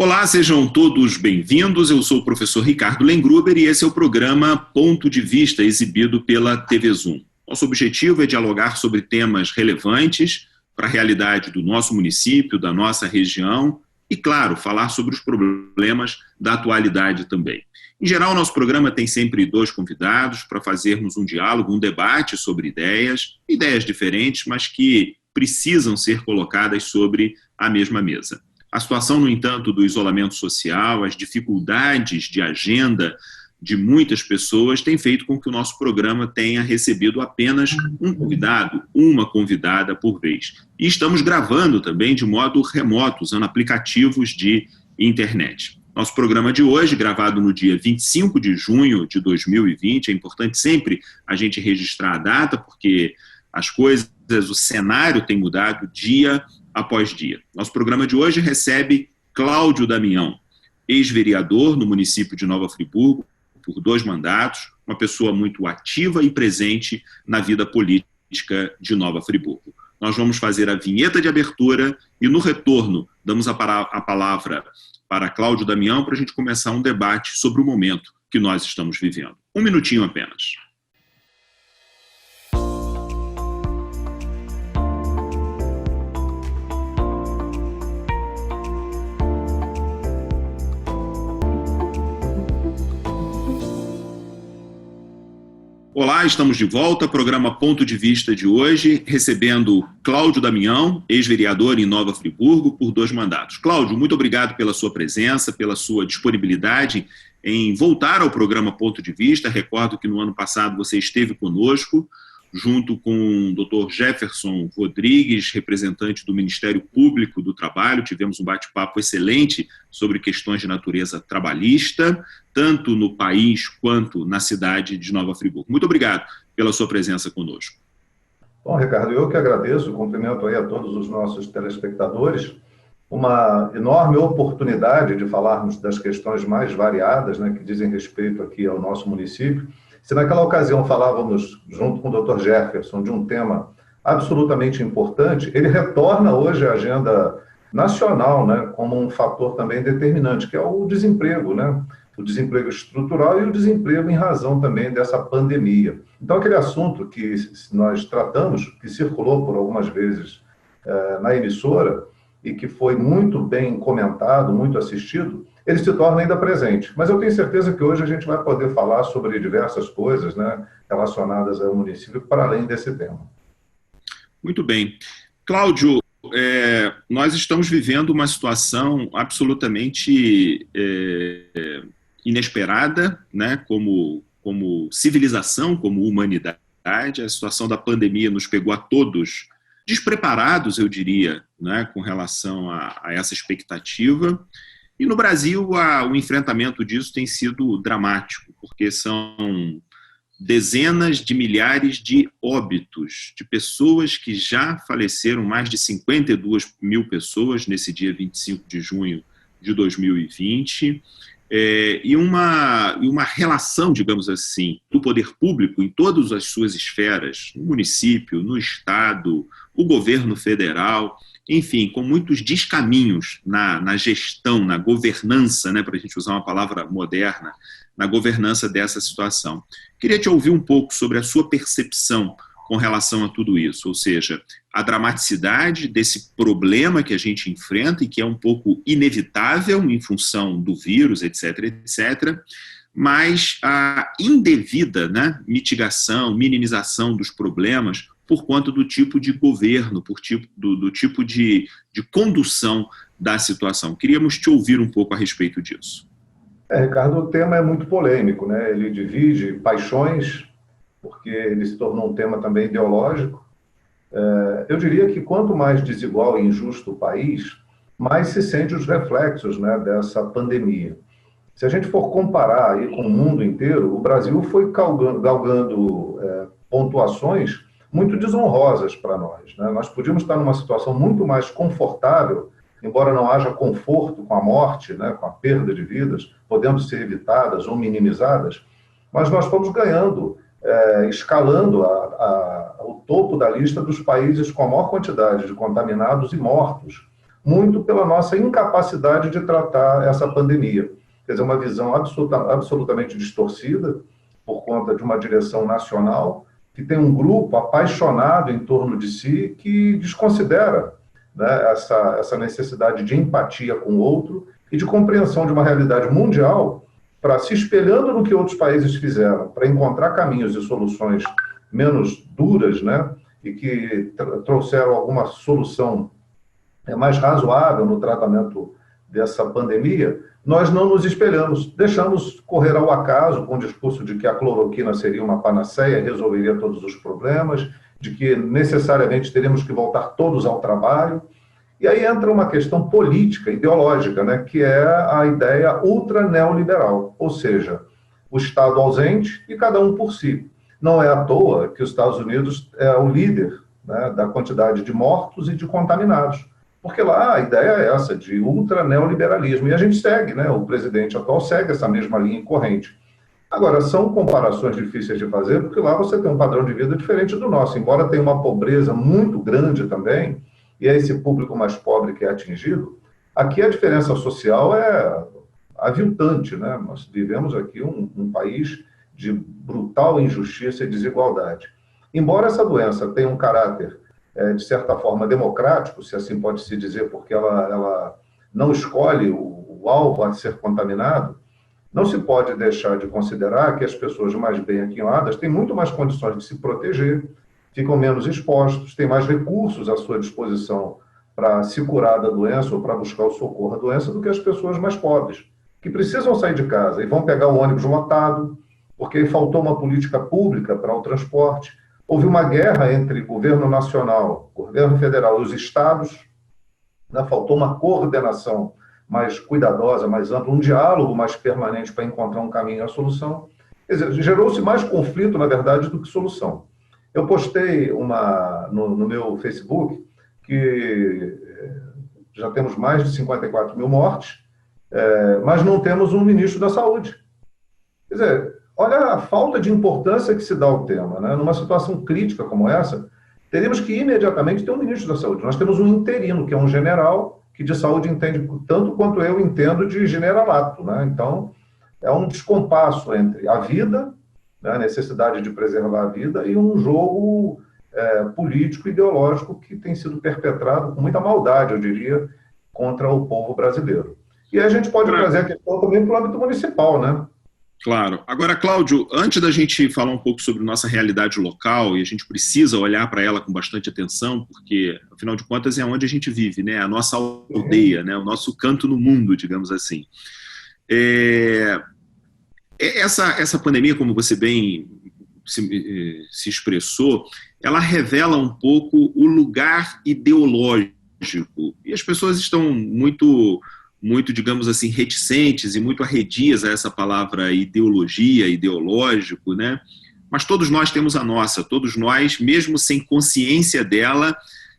Olá, sejam todos bem-vindos. Eu sou o professor Ricardo Lengruber e esse é o programa Ponto de Vista, exibido pela TV Zoom. Nosso objetivo é dialogar sobre temas relevantes para a realidade do nosso município, da nossa região e, claro, falar sobre os problemas da atualidade também. Em geral, nosso programa tem sempre dois convidados para fazermos um diálogo, um debate sobre ideias diferentes, mas que precisam ser colocadas sobre a mesma mesa. A situação, no entanto, do isolamento social, as dificuldades de agenda de muitas pessoas tem feito com que o nosso programa tenha recebido apenas um convidado, uma convidada por vez. E estamos gravando também de modo remoto, usando aplicativos de internet. Nosso programa de hoje, gravado no dia 25 de junho de 2020, é importante sempre a gente registrar a data, porque as coisas, o cenário tem mudado dia após dia. Nosso programa de hoje recebe Cláudio Damião, ex-vereador no município de Nova Friburgo, por 2 mandatos, uma pessoa muito ativa e presente na vida política de Nova Friburgo. Nós vamos fazer a vinheta de abertura e, no retorno, damos a palavra para Cláudio Damião para a gente começar um debate sobre o momento que nós estamos vivendo. 1 minutinho apenas. Olá, estamos de volta, programa Ponto de Vista de hoje, recebendo Cláudio Damião, ex-vereador em Nova Friburgo, por 2 mandatos. Cláudio, muito obrigado pela sua presença, pela sua disponibilidade em voltar ao programa Ponto de Vista. Recordo que no ano passado você esteve conosco, junto com o Dr. Jefferson Rodrigues, representante do Ministério Público do Trabalho. Tivemos um bate-papo excelente sobre questões de natureza trabalhista, tanto no país quanto na cidade de Nova Friburgo. Muito obrigado pela sua presença conosco. Bom, Ricardo, eu que agradeço, cumprimento aí a todos os nossos telespectadores. Uma enorme oportunidade de falarmos das questões mais variadas, né, que dizem respeito aqui ao nosso município. Se naquela ocasião falávamos, junto com o Dr. Jefferson, de um tema absolutamente importante, ele retorna hoje à agenda nacional, né, como um fator também determinante, que é o desemprego, né? O desemprego estrutural e o desemprego em razão também dessa pandemia. Então, aquele assunto que nós tratamos, que circulou por algumas vezes na emissora e que foi muito bem comentado, muito assistido, ele se torna ainda presente. Mas eu tenho certeza que hoje a gente vai poder falar sobre diversas coisas, né, relacionadas ao município, para além desse tema. Muito bem. Cláudio, nós estamos vivendo uma situação absolutamente inesperada, né, como civilização, como humanidade. A situação da pandemia nos pegou a todos despreparados, eu diria, né, com relação a essa expectativa. E no Brasil, o enfrentamento disso tem sido dramático, porque são dezenas de milhares de óbitos, de pessoas que já faleceram, mais de 52 mil pessoas nesse dia 25 de junho de 2020, e uma relação, digamos assim, do poder público em todas as suas esferas, no município, no estado, o governo federal, enfim, com muitos descaminhos na gestão, na governança, né, para a gente usar uma palavra moderna, na governança dessa situação. Queria te ouvir um pouco sobre a sua percepção com relação a tudo isso, ou seja, a dramaticidade desse problema que a gente enfrenta e que é um pouco inevitável em função do vírus, etc., etc., mas a indevida, né, mitigação, minimização dos problemas por conta do tipo de governo, do tipo de condução da situação. Queríamos te ouvir um pouco a respeito disso. Ricardo, o tema é muito polêmico, né? Ele divide paixões, porque ele se tornou um tema também ideológico. Eu diria que quanto mais desigual e injusto o país, mais se sente os reflexos, né, dessa pandemia. Se a gente for comparar aí com o mundo inteiro, o Brasil foi galgando pontuações muito desonrosas para nós, né? Nós podíamos estar numa situação muito mais confortável, embora não haja conforto com a morte, né, com a perda de vidas, podendo ser evitadas ou minimizadas, mas nós fomos ganhando, escalando o topo da lista dos países com a maior quantidade de contaminados e mortos muito pela nossa incapacidade de tratar essa pandemia. Quer dizer, uma visão absolutamente distorcida por conta de uma direção nacional que tem um grupo apaixonado em torno de si que desconsidera, né, essa necessidade de empatia com o outro e de compreensão de uma realidade mundial para, se espelhando no que outros países fizeram, para encontrar caminhos e soluções menos duras, né, e que trouxeram alguma solução mais razoável no tratamento dessa pandemia, nós não nos espelhamos, deixamos correr ao acaso com o discurso de que a cloroquina seria uma panaceia, resolveria todos os problemas, de que necessariamente teríamos que voltar todos ao trabalho. E aí entra uma questão política, ideológica, né, que é a ideia ultra-neoliberal, ou seja, o Estado ausente e cada um por si. Não é à toa que os Estados Unidos é o líder, né, da quantidade de mortos e de contaminados, porque lá a ideia é essa, de ultra-neoliberalismo, e a gente segue, né, o presidente atual segue essa mesma linha corrente. Agora, são comparações difíceis de fazer, porque lá você tem um padrão de vida diferente do nosso, embora tenha uma pobreza muito grande também, e é esse público mais pobre que é atingido, aqui a diferença social é aviltante, né? Nós vivemos aqui um país de brutal injustiça e desigualdade. Embora essa doença tenha um caráter, de certa forma, democrático, se assim pode se dizer, porque ela não escolhe o alvo a ser contaminado, não se pode deixar de considerar que as pessoas mais bem aquinhoadas têm muito mais condições de se proteger, ficam menos expostos, têm mais recursos à sua disposição para se curar da doença ou para buscar o socorro à doença do que as pessoas mais pobres, que precisam sair de casa e vão pegar o ônibus lotado, porque faltou uma política pública para o transporte. Houve uma guerra entre governo nacional, governo federal e os estados, né? Faltou uma coordenação mais cuidadosa, mais ampla, um diálogo mais permanente para encontrar um caminho à solução. Quer dizer, gerou-se mais conflito, na verdade, do que solução. Eu postei no meu Facebook que já temos mais de 54 mil mortes, mas não temos um ministro da Saúde. Quer dizer, olha a falta de importância que se dá ao tema, né? Numa situação crítica como essa, teríamos que imediatamente ter um ministro da Saúde. Nós temos um interino, que é um general, que de saúde entende tanto quanto eu entendo de generalato, né? Então, é um descompasso entre a vida, né, a necessidade de preservar a vida, e um jogo político e ideológico que tem sido perpetrado com muita maldade, eu diria, contra o povo brasileiro. E aí a gente pode trazer a questão também para o âmbito municipal, né? Claro. Agora, Cláudio, antes da gente falar um pouco sobre nossa realidade local, e a gente precisa olhar para ela com bastante atenção, porque, afinal de contas, é onde a gente vive, né? A nossa aldeia, né? O nosso canto no mundo, digamos assim. Essa pandemia, como você bem se expressou, ela revela um pouco o lugar ideológico, e as pessoas estão muito, digamos assim, reticentes e muito arredias a essa palavra ideologia, ideológico, né? Mas todos nós temos a nossa, todos nós, mesmo sem consciência dela,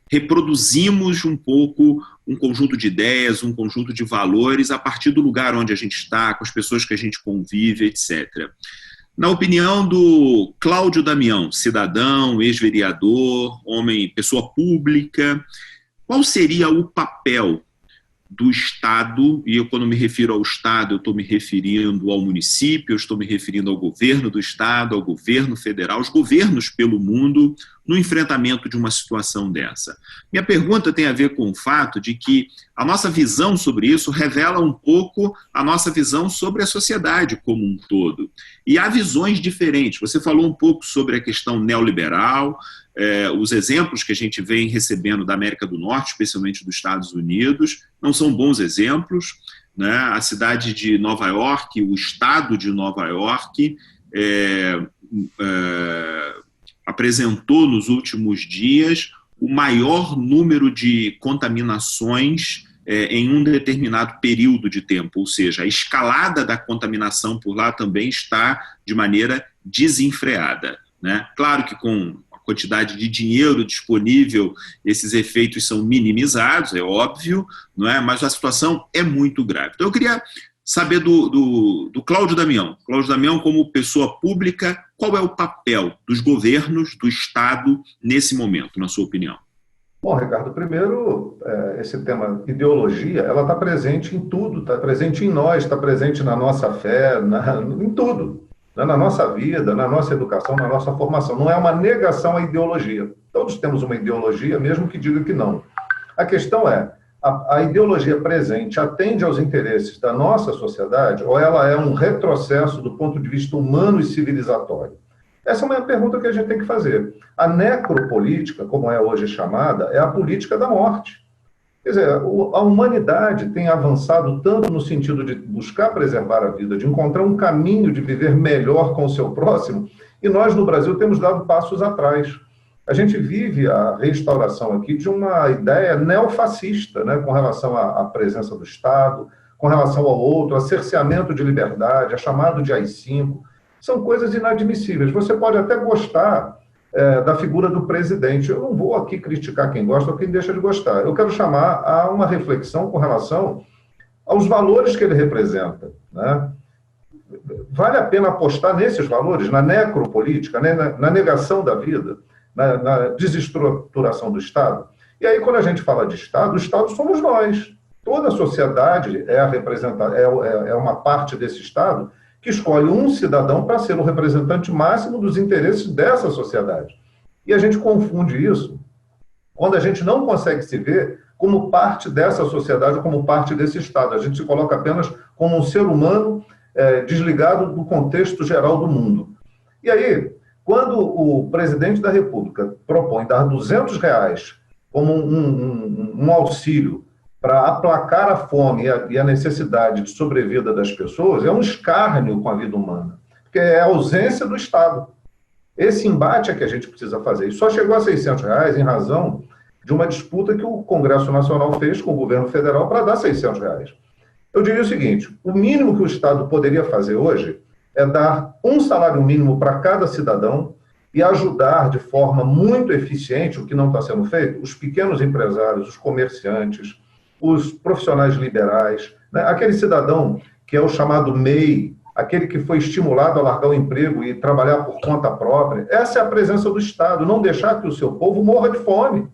reproduzimos um pouco um conjunto de ideias, um conjunto de valores a partir do lugar onde a gente está, com as pessoas que a gente convive, etc. Na opinião do Cláudio Damião, cidadão, ex-vereador, pessoa pública, qual seria o papel do Estado, e quando me refiro ao Estado, eu estou me referindo ao município, eu estou me referindo ao governo do Estado, ao governo federal, aos governos pelo mundo, no enfrentamento de uma situação dessa. Minha pergunta tem a ver com o fato de que a nossa visão sobre isso revela um pouco a nossa visão sobre a sociedade como um todo. E há visões diferentes. Você falou um pouco sobre a questão neoliberal, os exemplos que a gente vem recebendo da América do Norte, especialmente dos Estados Unidos, não são bons exemplos, né? A cidade de Nova York, o estado de Nova York, apresentou nos últimos dias o maior número de contaminações em um determinado período de tempo, ou seja, a escalada da contaminação por lá também está de maneira desenfreada, né? Claro que com quantidade de dinheiro disponível, esses efeitos são minimizados, é óbvio, não é? Mas a situação é muito grave. Então eu queria saber do Cláudio Damião. Cláudio Damião, como pessoa pública, qual é o papel dos governos, do Estado, nesse momento, na sua opinião? Bom, Ricardo, primeiro, esse tema ideologia, ela está presente em tudo, está presente em nós, está presente na nossa fé, em tudo, né? Na nossa vida, na nossa educação, na nossa formação. Não é uma negação à ideologia. Todos temos uma ideologia, mesmo que diga que não. A questão é, a ideologia presente atende aos interesses da nossa sociedade ou ela é um retrocesso do ponto de vista humano e civilizatório? Essa é uma pergunta que a gente tem que fazer. A necropolítica, como é hoje chamada, é a política da morte. Quer dizer, a humanidade tem avançado tanto no sentido de buscar preservar a vida, de encontrar um caminho de viver melhor com o seu próximo, e nós, no Brasil, temos dado passos atrás. A gente vive a restauração aqui de uma ideia neofascista, né, com relação à presença do Estado, com relação ao outro, a cerceamento de liberdade, a chamado de AI-5. São coisas inadmissíveis. Você pode até gostar da figura do presidente. Eu não vou aqui criticar quem gosta ou quem deixa de gostar. Eu quero chamar a uma reflexão com relação aos valores que ele representa, né? Vale a pena apostar nesses valores, na necropolítica, né? Na negação da vida, na desestruturação do Estado? E aí, quando a gente fala de Estado, o Estado somos nós. Toda a sociedade é uma parte desse Estado que escolhe um cidadão para ser o representante máximo dos interesses dessa sociedade. E a gente confunde isso quando a gente não consegue se ver como parte dessa sociedade, como parte desse Estado. A gente se coloca apenas como um ser humano desligado do contexto geral do mundo. E aí, quando o presidente da República propõe dar R$200 como um auxílio para aplacar a fome e a necessidade de sobrevida das pessoas, é um escárnio com a vida humana, porque é a ausência do Estado. Esse embate é que a gente precisa fazer. E só chegou a R$600 em razão de uma disputa que o Congresso Nacional fez com o governo federal para dar R$600. Eu diria o seguinte, o mínimo que o Estado poderia fazer hoje é dar um salário mínimo para cada cidadão e ajudar de forma muito eficiente, o que não está sendo feito, os pequenos empresários, os comerciantes, os profissionais liberais, né? Aquele cidadão que é o chamado MEI, aquele que foi estimulado a largar o emprego e trabalhar por conta própria. Essa é a presença do Estado, não deixar que o seu povo morra de fome.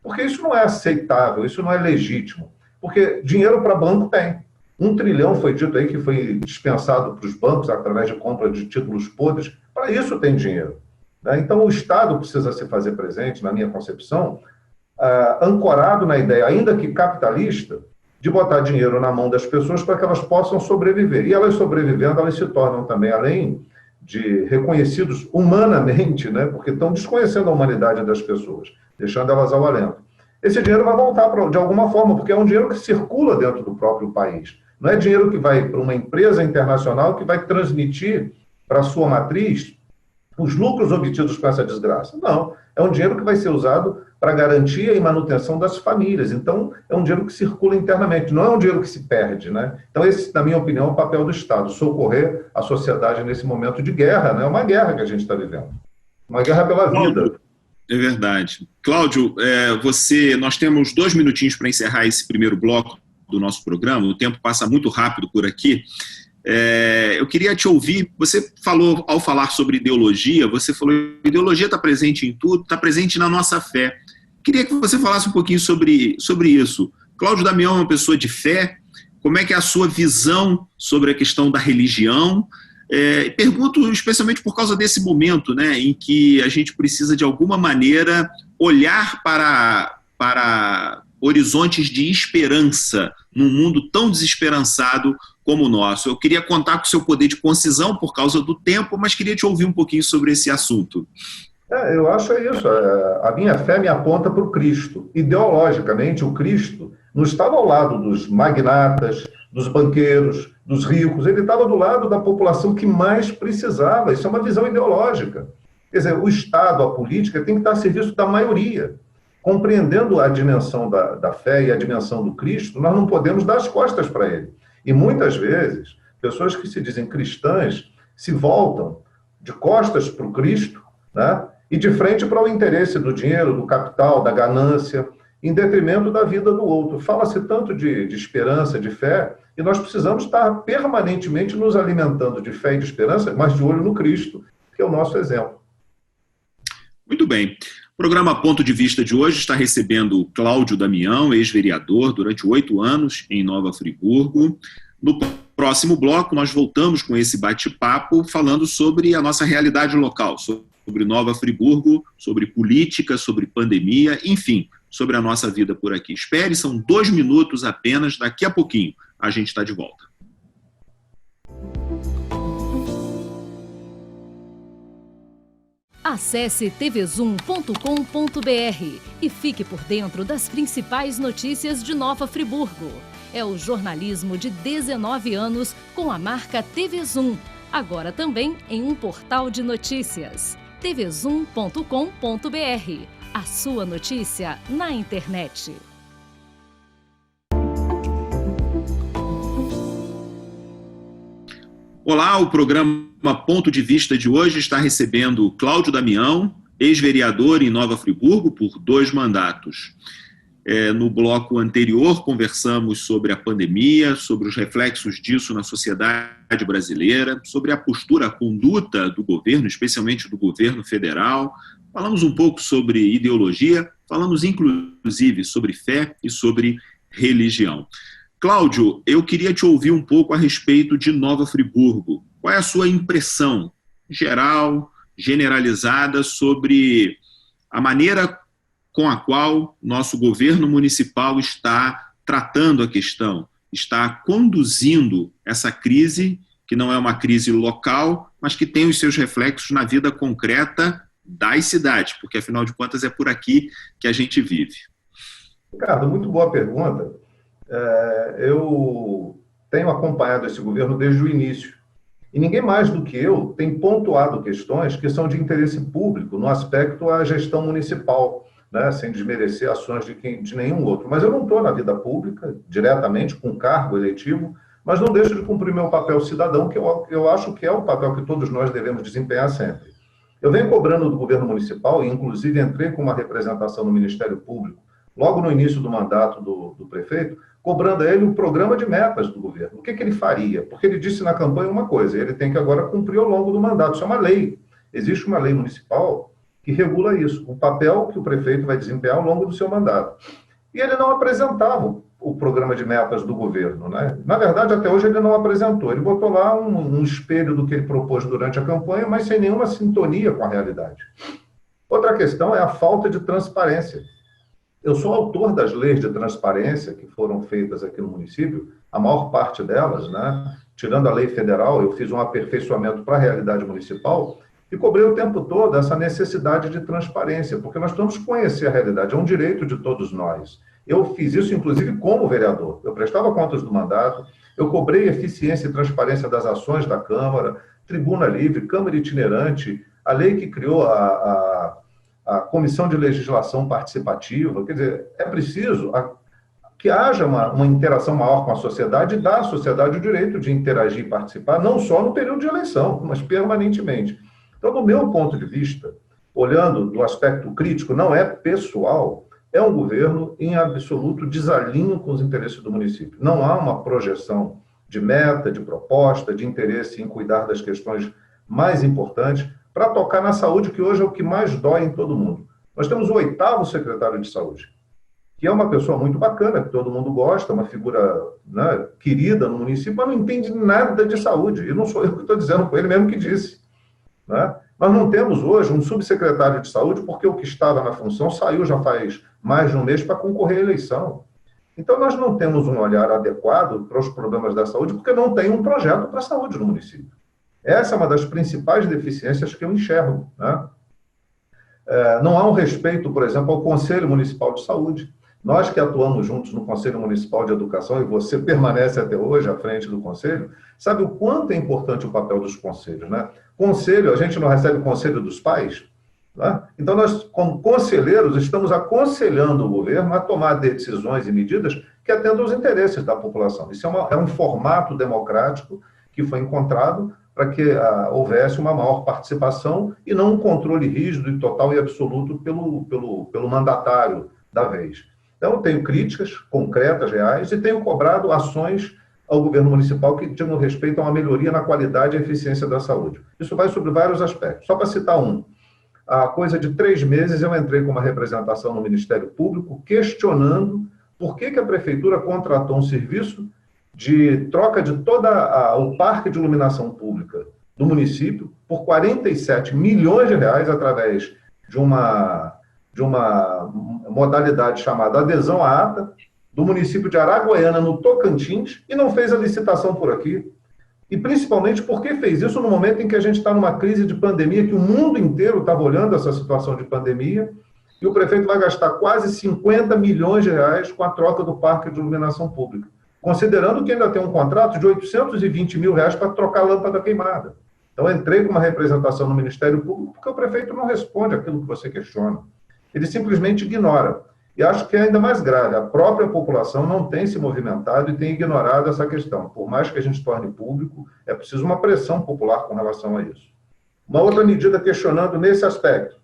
Porque isso não é aceitável, isso não é legítimo. Porque dinheiro para banco tem. 1 trilhão foi dito aí que foi dispensado para os bancos através de compra de títulos podres. Para isso tem dinheiro, né? Então o Estado precisa se fazer presente, na minha concepção, ancorado na ideia, ainda que capitalista, de botar dinheiro na mão das pessoas para que elas possam sobreviver. E elas sobrevivendo, elas se tornam também, além de reconhecidos humanamente, né, porque estão desconhecendo a humanidade das pessoas, deixando elas ao alento. Esse dinheiro vai voltar de alguma forma, porque é um dinheiro que circula dentro do próprio país. Não é dinheiro que vai para uma empresa internacional que vai transmitir para a sua matriz os lucros obtidos com essa desgraça. Não, é um dinheiro que vai ser usado para garantia e manutenção das famílias. Então, é um dinheiro que circula internamente, não é um dinheiro que se perde, né? Então, esse, na minha opinião, é o papel do Estado, socorrer a sociedade nesse momento de guerra, né? É uma guerra que a gente está vivendo. Uma guerra pela vida. É verdade. Cláudio, nós temos 2 minutinhos para encerrar esse primeiro bloco do nosso programa, o tempo passa muito rápido por aqui. Eu queria te ouvir, você falou, ao falar sobre ideologia, você falou que ideologia está presente em tudo, está presente na nossa fé. Queria que você falasse um pouquinho sobre isso. Cláudio Damião é uma pessoa de fé, como é que é a sua visão sobre a questão da religião? Pergunto especialmente por causa desse momento, né, em que a gente precisa, de alguma maneira, olhar para horizontes de esperança num mundo tão desesperançado como o nosso. Eu queria contar com o seu poder de concisão por causa do tempo, mas queria te ouvir um pouquinho sobre esse assunto. Eu acho isso. A minha fé me aponta para o Cristo. Ideologicamente, o Cristo não estava ao lado dos magnatas, dos banqueiros, dos ricos. Ele estava do lado da população que mais precisava. Isso é uma visão ideológica. Quer dizer, o Estado, a política, tem que estar a serviço da maioria. Compreendendo a dimensão da fé e a dimensão do Cristo, nós não podemos dar as costas para ele. E muitas vezes, pessoas que se dizem cristãs se voltam de costas para o Cristo, né? E de frente para o interesse do dinheiro, do capital, da ganância, em detrimento da vida do outro. Fala-se tanto de esperança, de fé, e nós precisamos estar permanentemente nos alimentando de fé e de esperança, mas de olho no Cristo, que é o nosso exemplo. Muito bem. O programa Ponto de Vista de hoje está recebendo Cláudio Damião, ex-vereador, durante 8 anos em Nova Friburgo. No próximo bloco, nós voltamos com esse bate-papo falando sobre a nossa realidade local, sobre Nova Friburgo, sobre política, sobre pandemia, enfim, sobre a nossa vida por aqui. Espere, são 2 minutos apenas, daqui a pouquinho a gente está de volta. Acesse tvzoom.com.br e fique por dentro das principais notícias de Nova Friburgo. É o jornalismo de 19 anos com a marca TV Zoom, agora também em um portal de notícias. tvzoom.com.br, a sua notícia na internet. Olá, o programa Ponto de Vista de hoje está recebendo Cláudio Damião, ex-vereador em Nova Friburgo por 2 mandatos. No bloco anterior, conversamos sobre a pandemia, sobre os reflexos disso na sociedade brasileira, sobre a postura, a conduta do governo, especialmente do governo federal. Falamos um pouco sobre ideologia, falamos inclusive sobre fé e sobre religião. Cláudio, eu queria te ouvir um pouco a respeito de Nova Friburgo. Qual é a sua impressão geral, generalizada, sobre a maneira com a qual nosso governo municipal está tratando a questão, está conduzindo essa crise, que não é uma crise local, mas que tem os seus reflexos na vida concreta das cidades, porque, afinal de contas, é por aqui que a gente vive. Ricardo, muito boa pergunta. Eu tenho acompanhado esse governo desde o início, e ninguém mais do que eu tem pontuado questões que são de interesse público no aspecto à gestão municipal, né, sem desmerecer ações de nenhum outro. Mas eu não estou na vida pública, diretamente, com cargo eletivo, mas não deixo de cumprir meu papel cidadão, que eu acho que é o papel que todos nós devemos desempenhar sempre. Eu venho cobrando do governo municipal, e inclusive entrei com uma representação no Ministério Público, logo no início do mandato do prefeito, cobrando a ele um programa de metas do governo. O que ele faria? Porque ele disse na campanha uma coisa, ele tem que agora cumprir ao longo do mandato. Isso é uma lei. Existe uma lei municipal que regula isso, o papel que o prefeito vai desempenhar ao longo do seu mandato. E ele não apresentava o programa de metas do governo, né? Na verdade, até hoje ele não apresentou. Ele botou lá um espelho do que ele propôs durante a campanha, mas sem nenhuma sintonia com a realidade. Outra questão é a falta de transparência. Eu sou autor das leis de transparência que foram feitas aqui no município, a maior parte delas, né? Tirando a lei federal, eu fiz um aperfeiçoamento para a realidade municipal, e cobrei o tempo todo essa necessidade de transparência, porque nós temos que conhecer a realidade, é um direito de todos nós. Eu fiz isso, inclusive, como vereador. Eu prestava contas do mandato, eu cobrei eficiência e transparência das ações da Câmara, tribuna livre, Câmara itinerante, a lei que criou a Comissão de Legislação Participativa. Quer dizer, é preciso que haja uma interação maior com a sociedade e dar à sociedade o direito de interagir e participar, não só no período de eleição, mas permanentemente. Então, do meu ponto de vista, olhando do aspecto crítico, não é pessoal, é um governo em absoluto desalinho com os interesses do município. Não há uma projeção de meta, de proposta, de interesse em cuidar das questões mais importantes para tocar na saúde, que hoje é o que mais dói em todo mundo. Nós temos o 8º secretário de saúde, que é uma pessoa muito bacana, que todo mundo gosta, uma figura, né, querida no município, mas não entende nada de saúde. E não sou eu que estou dizendo, foi ele mesmo que disse. Né? Nós não temos hoje um subsecretário de saúde, porque o que estava na função saiu já faz mais de um mês para concorrer à eleição. Então, nós não temos um olhar adequado para os problemas da saúde, porque não tem um projeto para a saúde no município. Essa é uma das principais deficiências que eu enxergo. Né? Não há um respeito, por exemplo, ao Conselho Municipal de Saúde. Nós que atuamos juntos no Conselho Municipal de Educação, e você permanece até hoje à frente do Conselho, sabe o quanto é importante o papel dos conselhos, né? Conselho, a gente não recebe o conselho dos pais, né? Então nós, como conselheiros, estamos aconselhando o governo a tomar decisões e medidas que atendam aos interesses da população. Isso é um formato democrático que foi encontrado para que houvesse uma maior participação e não um controle rígido e total e absoluto pelo mandatário da vez. Então, eu tenho críticas concretas, reais, e tenho cobrado ações ao governo municipal que digam respeito a uma melhoria na qualidade e eficiência da saúde. Isso vai sobre vários aspectos. Só para citar um, há coisa de 3 meses eu entrei com uma representação no Ministério Público questionando por que a Prefeitura contratou um serviço de troca de todo o parque de iluminação pública do município por 47 milhões de reais através de uma modalidade chamada adesão à ata do município de Araguaiana, no Tocantins, e não fez a licitação por aqui. E principalmente porque fez isso no momento em que a gente está numa crise de pandemia, que o mundo inteiro estava olhando essa situação de pandemia, e o prefeito vai gastar quase 50 milhões de reais com a troca do parque de iluminação pública, considerando que ainda tem um contrato de 820 mil reais para trocar a lâmpada queimada. Então, eu entrei com uma representação no Ministério Público porque o prefeito não responde aquilo que você questiona. Ele simplesmente ignora. E acho que é ainda mais grave, a própria população não tem se movimentado e tem ignorado essa questão. Por mais que a gente torne público, é preciso uma pressão popular com relação a isso. Uma outra medida questionando nesse aspecto.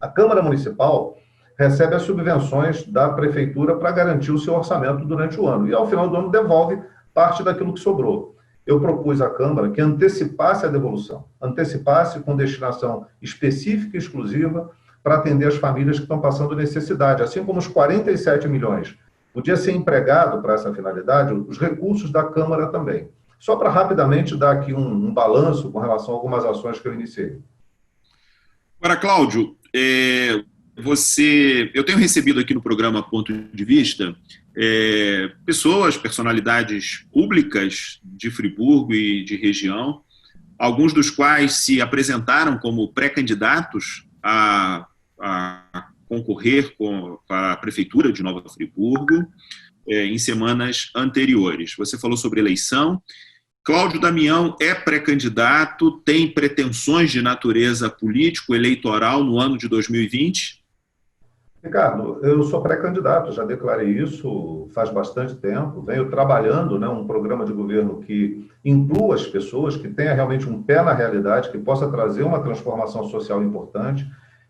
A Câmara Municipal recebe as subvenções da Prefeitura para garantir o seu orçamento durante o ano. E, ao final do ano, devolve parte daquilo que sobrou. Eu propus à Câmara que antecipasse a devolução, antecipasse com destinação específica e exclusiva para atender as famílias que estão passando necessidade, assim como os 47 milhões. Podia ser empregado para essa finalidade, os recursos da Câmara também. Só para rapidamente dar aqui um balanço com relação a algumas ações que eu iniciei. Agora, Cláudio, eu tenho recebido aqui no programa Ponto de Vista personalidades públicas de Friburgo e de região, alguns dos quais se apresentaram como pré-candidatos a concorrer para a Prefeitura de Nova Friburgo em semanas anteriores. Você falou sobre eleição. Cláudio Damião é pré-candidato, tem pretensões de natureza político-eleitoral no ano de 2020? Ricardo, eu sou pré-candidato, já declarei isso faz bastante tempo, venho trabalhando, um programa de governo que inclua as pessoas, que tenha realmente um pé na realidade, que possa trazer uma transformação social importante,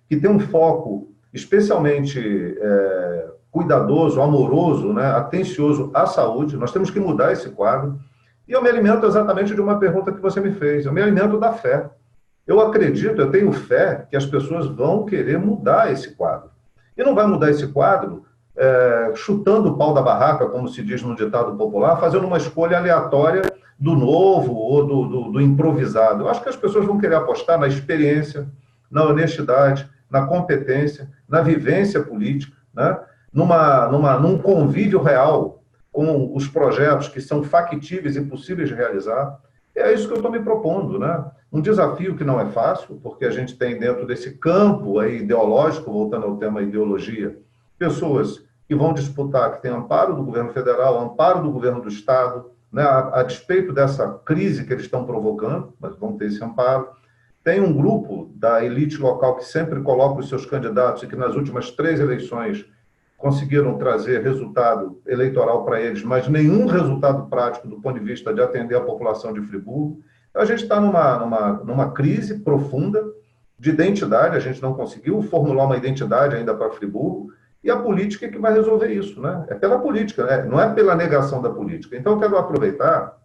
que tenha um foco especialmente cuidadoso, amoroso, atencioso à saúde. Nós temos que mudar esse quadro. E eu me alimento exatamente de uma pergunta que você me fez. Eu me alimento da fé. Eu acredito, eu tenho fé que as pessoas vão querer mudar esse quadro. E não vai mudar esse quadro chutando o pau da barraca, como se diz no ditado popular, fazendo uma escolha aleatória do novo ou do improvisado. Eu acho que as pessoas vão querer apostar na experiência, na honestidade, na competência, na vivência política, num convívio real com os projetos que são factíveis e possíveis de realizar. É isso que eu estou me propondo, Um desafio que não é fácil, porque a gente tem dentro desse campo aí ideológico, voltando ao tema ideologia, pessoas que vão disputar, que têm amparo do governo federal, amparo do governo do Estado, a despeito dessa crise que eles estão provocando, mas vão ter esse amparo. Tem um grupo da elite local que sempre coloca os seus candidatos e que nas últimas 3 eleições conseguiram trazer resultado eleitoral para eles, mas nenhum resultado prático do ponto de vista de atender a população de Friburgo. Então, a gente está numa crise profunda de identidade, a gente não conseguiu formular uma identidade ainda para Friburgo, e a política é que vai resolver isso, É pela política, não é pela negação da política. Então, eu quero aproveitar,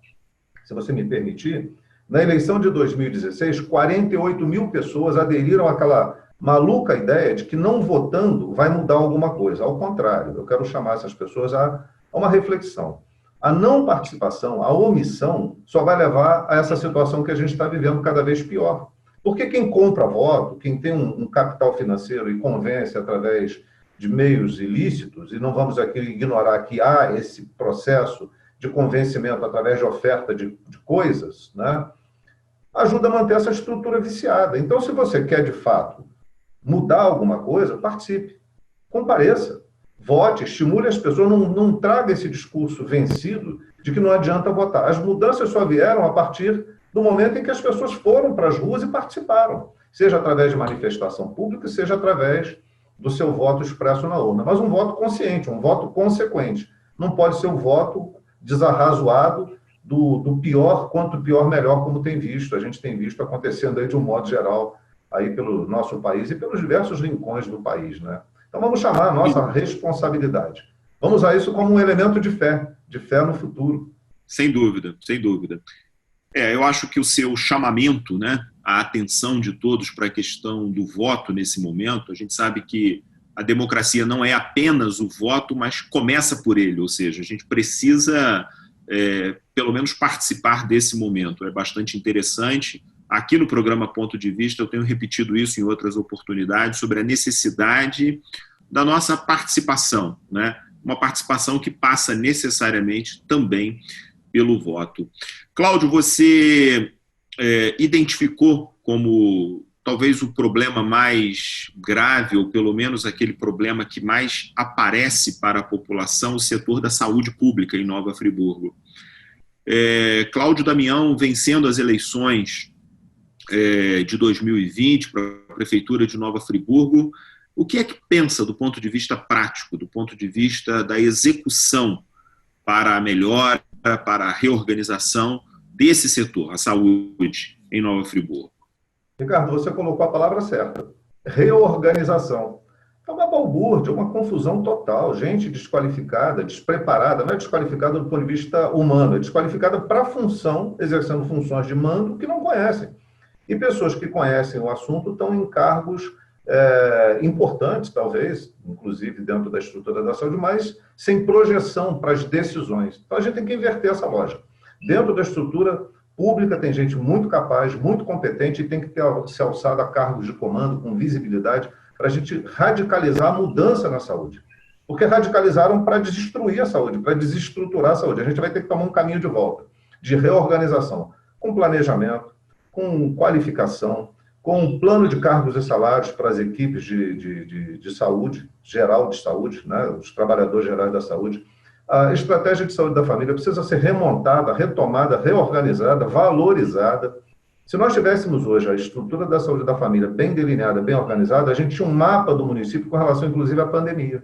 se você me permitir, na eleição de 2016, 48 mil pessoas aderiram àquela maluca ideia de que não votando vai mudar alguma coisa. Ao contrário, eu quero chamar essas pessoas a uma reflexão. A não participação, a omissão, só vai levar a essa situação que a gente está vivendo cada vez pior. Porque quem compra voto, quem tem um capital financeiro e convence através de meios ilícitos, e não vamos aqui ignorar que há esse processo de convencimento através de oferta de coisas, ajuda a manter essa estrutura viciada. Então, se você quer, de fato, mudar alguma coisa, participe, compareça, vote, estimule as pessoas, não traga esse discurso vencido de que não adianta votar. As mudanças só vieram a partir do momento em que as pessoas foram para as ruas e participaram, seja através de manifestação pública, seja através do seu voto expresso na urna. Mas um voto consciente, um voto consequente. Não pode ser um voto desarrazoado do pior, quanto pior, melhor, como tem visto. A gente tem visto acontecendo aí de um modo geral aí pelo nosso país e pelos diversos rincões do país, Então, vamos chamar a nossa responsabilidade. Vamos usar isso como um elemento de fé no futuro. Sem dúvida, sem dúvida. Eu acho que o seu chamamento, a atenção de todos para a questão do voto nesse momento. A gente sabe que a democracia não é apenas o voto, mas começa por ele, ou seja, a gente precisa, pelo menos, participar desse momento. É bastante interessante. Aqui no programa Ponto de Vista, eu tenho repetido isso em outras oportunidades, sobre a necessidade da nossa participação, né? Uma participação que passa necessariamente também pelo voto. Cláudio, você identificou como talvez o problema mais grave, ou pelo menos aquele problema que mais aparece para a população, o setor da saúde pública em Nova Friburgo. Cláudio Damião, vencendo as eleições de 2020 para a Prefeitura de Nova Friburgo, o que é que pensa do ponto de vista prático, do ponto de vista da execução para a melhora, para a reorganização desse setor, a saúde, em Nova Friburgo? Ricardo, você colocou a palavra certa. Reorganização. É uma balbúrdia, uma confusão total. Gente desqualificada, despreparada, não é desqualificada do ponto de vista humano, é desqualificada para a função, exercendo funções de mando que não conhecem. E pessoas que conhecem o assunto estão em cargos importantes, talvez, inclusive dentro da estrutura da saúde, mas sem projeção para as decisões. Então, a gente tem que inverter essa lógica. Dentro da estrutura pública tem gente muito capaz, muito competente e tem que se alçado a cargos de comando com visibilidade para a gente radicalizar a mudança na saúde. Porque radicalizaram para destruir a saúde, para desestruturar a saúde. A gente vai ter que tomar um caminho de volta, de reorganização, com planejamento, com qualificação, com um plano de cargos e salários para as equipes de saúde, geral de saúde, né, os trabalhadores gerais da saúde. A estratégia de saúde da família precisa ser remontada, retomada, reorganizada, valorizada. Se nós tivéssemos hoje a estrutura da saúde da família bem delineada, bem organizada, a gente tinha um mapa do município com relação, inclusive, à pandemia.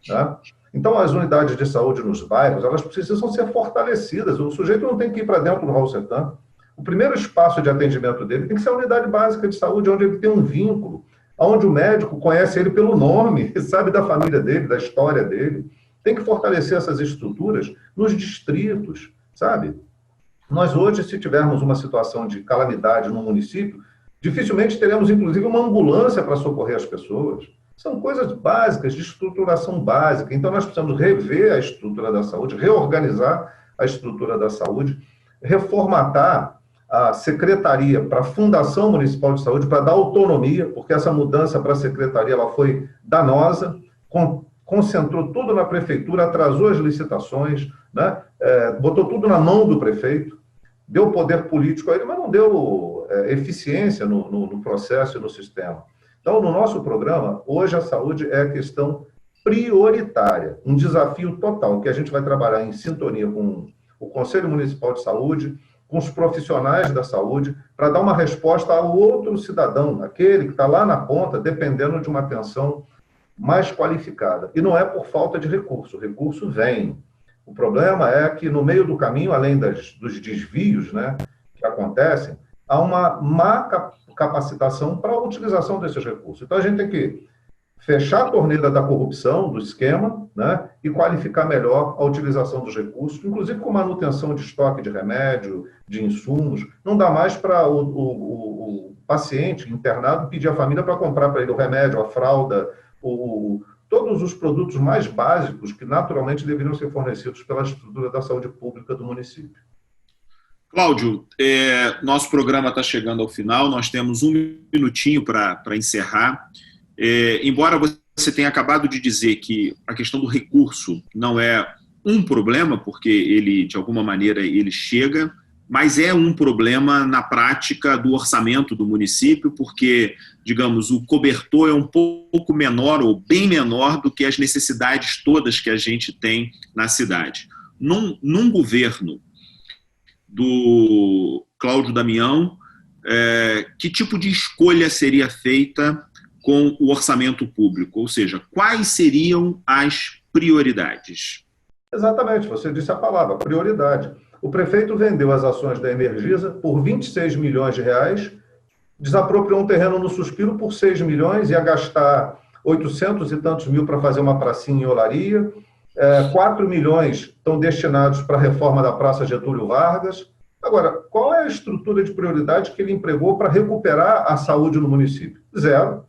Tá? Então, as unidades de saúde nos bairros, elas precisam ser fortalecidas. O sujeito não tem que ir para dentro do Raul-Setan. O primeiro espaço de atendimento dele tem que ser a unidade básica de saúde, onde ele tem um vínculo, onde o médico conhece ele pelo nome, sabe da família dele, da história dele. Tem que fortalecer essas estruturas nos distritos, sabe? Nós hoje, se tivermos uma situação de calamidade no município, dificilmente teremos, inclusive, uma ambulância para socorrer as pessoas. São coisas básicas, de estruturação básica. Então, nós precisamos rever a estrutura da saúde, reorganizar a estrutura da saúde, reformatar a secretaria para a Fundação Municipal de Saúde, para dar autonomia, porque essa mudança para a secretaria ela foi danosa, concentrou tudo na prefeitura, atrasou as licitações, né? Botou tudo na mão do prefeito, deu poder político a ele, mas não deu eficiência no processo e no sistema. Então, no nosso programa, hoje a saúde é a questão prioritária, um desafio total, que a gente vai trabalhar em sintonia com o Conselho Municipal de Saúde, com os profissionais da saúde, para dar uma resposta ao outro cidadão, aquele que está lá na ponta, dependendo de uma atenção mais qualificada. E não é por falta de recurso, o recurso vem. O problema é que, no meio do caminho, além dos desvios, né, que acontecem, há uma má capacitação para a utilização desses recursos. Então, a gente tem que fechar a torneira da corrupção, do esquema, né, e qualificar melhor a utilização dos recursos, inclusive com manutenção de estoque de remédio, de insumos. Não dá mais para o paciente internado pedir à família para comprar para ele o remédio, a fralda, todos os produtos mais básicos que naturalmente deveriam ser fornecidos pela estrutura da saúde pública do município. Cláudio, nosso programa está chegando ao final, nós temos um minutinho para encerrar. Embora você tenha acabado de dizer que a questão do recurso não é um problema, porque ele, de alguma maneira, ele chega, mas é um problema na prática do orçamento do município, porque, digamos, o cobertor é um pouco menor ou bem menor do que as necessidades todas que a gente tem na cidade. Num governo do Cláudio Damião, que tipo de escolha seria feita com o orçamento público? Ou seja, quais seriam as prioridades? Exatamente, você disse a palavra, prioridade. O prefeito vendeu as ações da Energisa por 26 milhões de reais, desapropriou um terreno no Suspiro por 6 milhões, ia gastar 800 e tantos mil para fazer uma pracinha em Olaria, 4 milhões estão destinados para a reforma da Praça Getúlio Vargas. Agora, qual é a estrutura de prioridade que ele empregou para recuperar a saúde no município? Zero.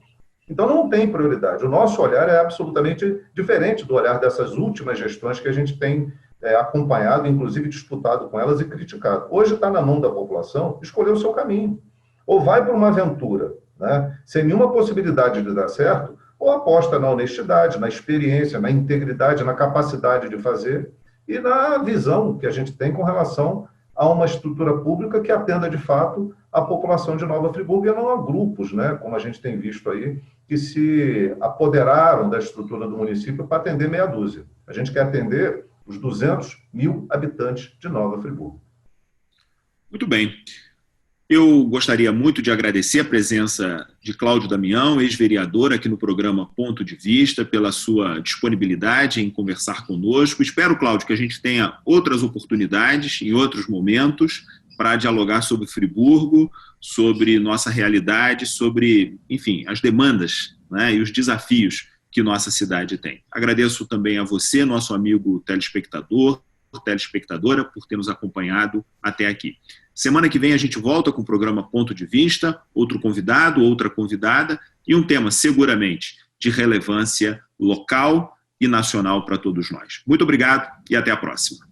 Então, não tem prioridade. O nosso olhar é absolutamente diferente do olhar dessas últimas gestões que a gente tem acompanhado, inclusive disputado com elas e criticado. Hoje está na mão da população escolher o seu caminho. Ou vai para uma aventura, né, sem nenhuma possibilidade de dar certo, ou aposta na honestidade, na experiência, na integridade, na capacidade de fazer e na visão que a gente tem com relação a uma estrutura pública que atenda, de fato, a população de Nova Friburgo e não a grupos, né, como a gente tem visto aí, que se apoderaram da estrutura do município para atender meia dúzia. A gente quer atender os 200 mil habitantes de Nova Friburgo. Muito bem. Eu gostaria muito de agradecer a presença de Cláudio Damião, ex-vereador aqui no programa Ponto de Vista, pela sua disponibilidade em conversar conosco. Espero, Cláudio, que a gente tenha outras oportunidades em outros momentos para dialogar sobre Friburgo, sobre nossa realidade, sobre, enfim, as demandas, né, e os desafios que nossa cidade tem. Agradeço também a você, nosso amigo telespectador, telespectadora, por ter nos acompanhado até aqui. Semana que vem a gente volta com o programa Ponto de Vista, outro convidado, outra convidada, e um tema seguramente de relevância local e nacional para todos nós. Muito obrigado e até a próxima.